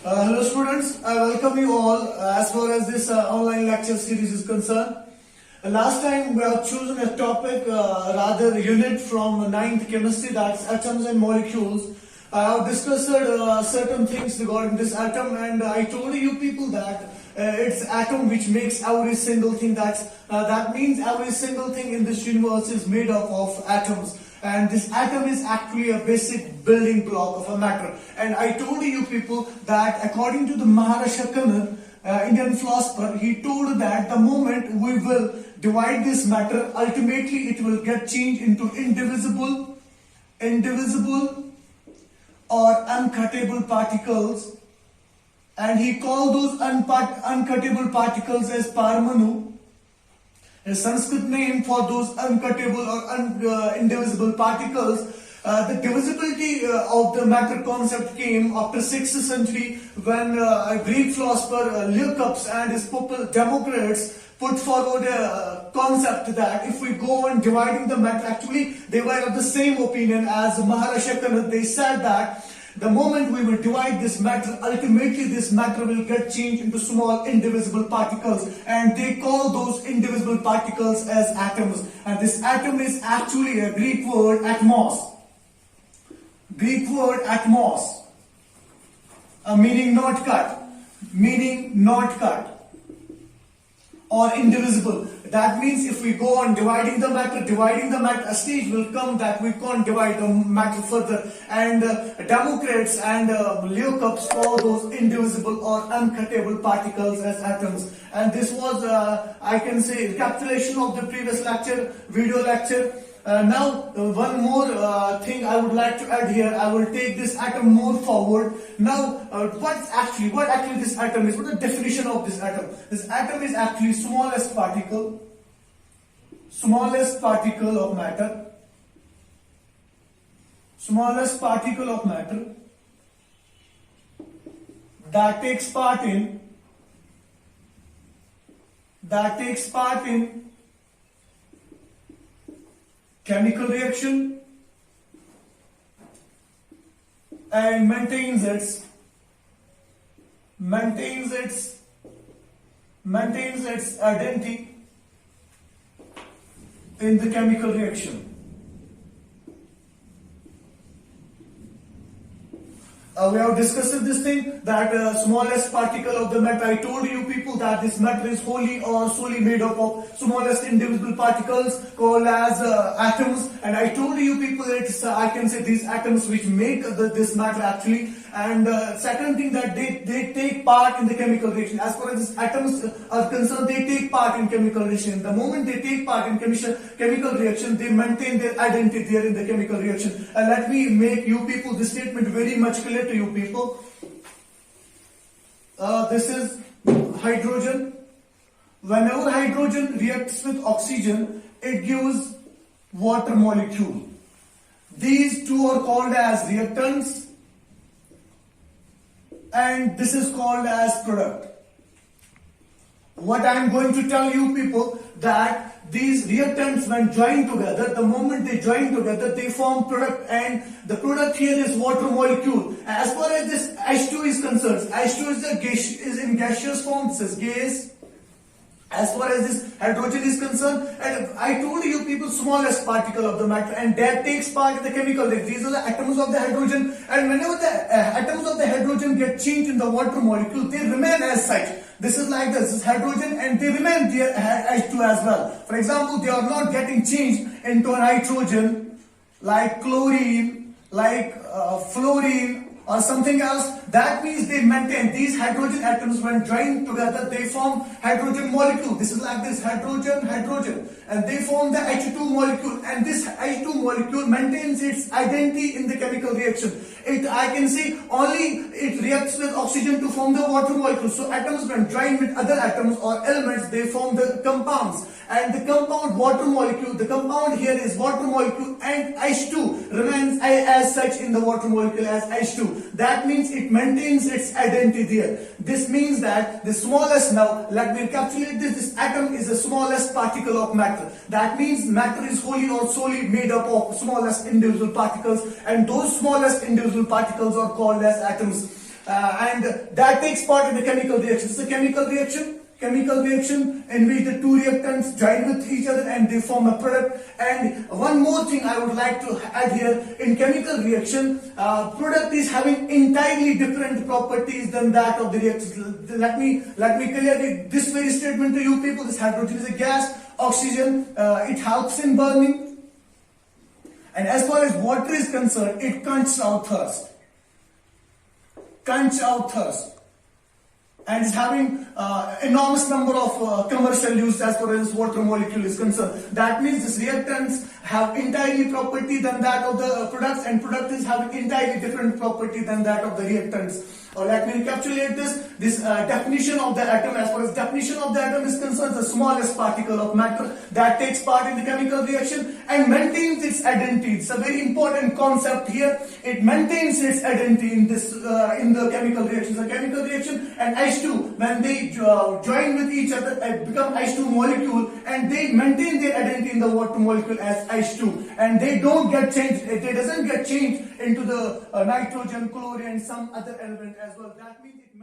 Hello students, I welcome you all as far as this online lecture series is concerned. Last time we have chosen a topic, rather a unit from 9th chemistry, that's atoms and molecules. I have discussed certain things regarding this atom, and I told you people that it's atom which makes every single thing. That means every single thing in this universe is made up of atoms. And this atom is actually a basic building block of a matter. And I told you people that according to the Maharaja Kannan, Indian philosopher, he told that the moment we will divide this matter, ultimately it will get changed into indivisible or uncuttable particles. And he called those uncuttable particles as Paramanu. A Sanskrit name for those uncuttable or indivisible particles. The divisibility of the matter concept came after 6th century when a Greek philosopher Leucippus and his pupil Democritus put forward a concept that if we go on dividing the matter, actually they were of the same opinion as Maharaja Kannan. They said that the moment we will divide this matter, ultimately this matter will get changed into small indivisible particles, and they call those indivisible particles as atoms. And this atom is actually a Greek word atmos. Greek word atmos, meaning not cut or indivisible. That means if we go on dividing the matter, a stage will come that we can't divide the matter further. And Democritus and Leucippus call those indivisible or uncuttable particles as atoms. And this was, I can say, recapitulation of the previous lecture, video lecture. Now, one more thing I would like to add here. I will take this atom more forward. Now, what actually this atom is? What is the definition of this atom? This atom is actually smallest particle of matter. Smallest particle of matter that takes part in chemical reaction and maintains its identity in the chemical reaction. We have discussed this thing that smallest particle of the matter. I told you people that this matter is wholly or solely made up of smallest indivisible particles called as atoms. And I told you people it's I can say these atoms which make this matter actually. And second thing that they take part in the chemical reaction. As far as these atoms are concerned, they take part in chemical reaction. The moment they take part in chemical reaction, they maintain their identity there in the chemical reaction. And let me make you people this statement very much clear to you people. This is hydrogen. Whenever hydrogen reacts with oxygen, it gives water molecule. These two are called as reactants, and this is called as product. What I am going to tell you people, that these reactants when joined together, the moment they join together, they form product, and the product here is water molecule. As far as this H2 is concerned, H2 is in gaseous form, this is gas. As far as this hydrogen is concerned, and I told you people smallest particle of the matter, and that takes part in the chemical reaction. These are the atoms of the hydrogen, and whenever the atoms of the hydrogen get changed in the water molecule, they remain as such. This is like this is hydrogen, and they remain there H2 as well. For example, they are not getting changed into a nitrogen like chlorine, like fluorine or something else. That means they maintain these hydrogen atoms when joined together, they form hydrogen molecule. This is like this hydrogen, and they form the H2 molecule, and this H2 molecule maintains its identity in the chemical reaction. I can say only it reacts with oxygen to form the water molecule. So atoms when joined with other atoms or elements, they form the compounds. And the compound water molecule, the compound here is water molecule, and H2 remains as such in the water molecule as H2. That means it maintains its identity there. This means that the smallest, now let me encapsulate this atom is the smallest particle of matter. That means matter is wholly or solely made up of smallest individual particles, and those smallest individual particles are called as atoms. and that takes part in the chemical reaction. It's a chemical reaction in which the two reactants join with each other and they form a product. And one more thing I would like to add here, in chemical reaction, product is having entirely different properties than that of the reactant. Let me clearly this very statement to you people. This hydrogen is a gas, oxygen, it helps in burning, and as far as water is concerned, it quenches out thirst. And is having enormous number of commercial use as far as water molecule is concerned. That means these reactants have entirely property than that of the products, and product is having entirely different property than that of the reactants. Let me recapitulate this definition of the atom. As far as definition of the atom is concerned, the smallest particle of matter that takes part in the chemical reaction and maintains its identity. It's a very important concept here. It maintains its identity in this in the chemical reaction. The chemical reaction and H2, when they join with each other, become H2 molecule, and they maintain their identity in the water molecule as H2, and they don't get changed. They doesn't get changed into the nitrogen, chlorine, and some other element as well. That means it